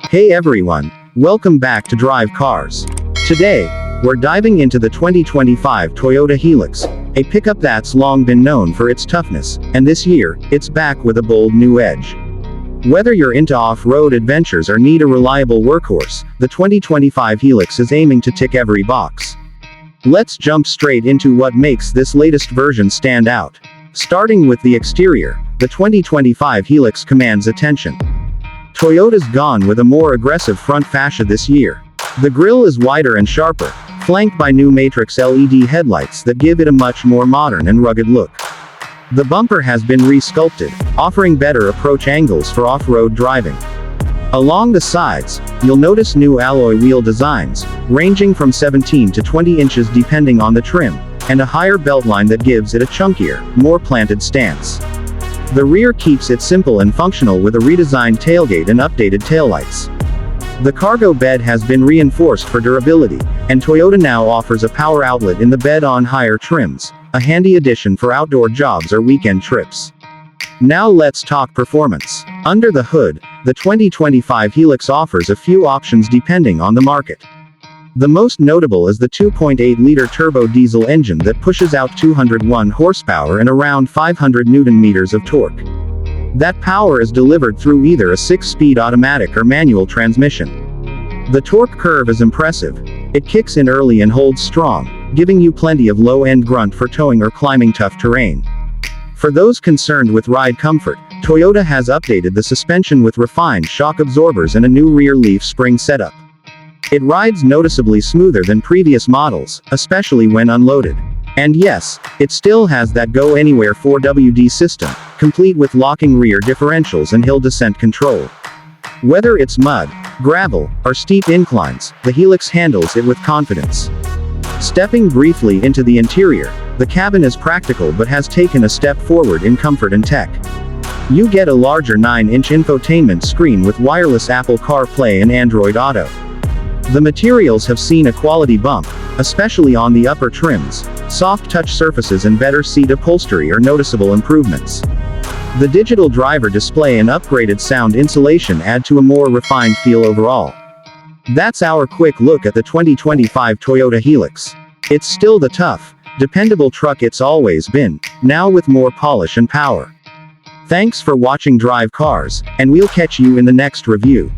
Hey everyone, welcome back to Drive Cars. Today, we're diving into the 2025 Toyota Helix, a pickup that's long been known for its toughness, and this year, it's back with a bold new edge. Whether you're into off-road adventures or need a reliable workhorse, the 2025 Helix is aiming to tick every box. Let's jump straight into what makes this latest version stand out. Starting with the exterior, the 2025 Helix commands attention. Toyota's gone with a more aggressive front fascia this year. The grille is wider and sharper, flanked by new Matrix LED headlights that give it a much more modern and rugged look. The bumper has been re-sculpted, offering better approach angles for off-road driving. Along the sides, you'll notice new alloy wheel designs, ranging from 17 to 20 inches depending on the trim, and a higher beltline that gives it a chunkier, more planted stance. The rear keeps it simple and functional with a redesigned tailgate and updated taillights. The cargo bed has been reinforced for durability, and Toyota now offers a power outlet in the bed on higher trims, a handy addition for outdoor jobs or weekend trips. Now let's talk performance. Under the hood, the 2025 Helix offers a few options depending on the market. The most notable is the 2.8-liter turbo diesel engine that pushes out 201 horsepower and around 500 Nm of torque. That power is delivered through either a 6-speed automatic or manual transmission. The torque curve is impressive. It kicks in early and holds strong, giving you plenty of low-end grunt for towing or climbing tough terrain. For those concerned with ride comfort, Toyota has updated the suspension with refined shock absorbers and a new rear leaf spring setup. It rides noticeably smoother than previous models, especially when unloaded. And yes, it still has that Go Anywhere 4WD system, complete with locking rear differentials and hill descent control. Whether it's mud, gravel, or steep inclines, the Helix handles it with confidence. Stepping briefly into the interior, the cabin is practical but has taken a step forward in comfort and tech. You get a larger 9-inch infotainment screen with wireless Apple CarPlay and Android Auto. The materials have seen a quality bump, especially on the upper trims. Soft touch surfaces and better seat upholstery are noticeable improvements. The digital driver display and upgraded sound insulation add to a more refined feel overall. That's our quick look at the 2025 Toyota Helix. It's still the tough, dependable truck it's always been, now with more polish and power. Thanks for watching Drive Cars, and we'll catch you in the next review.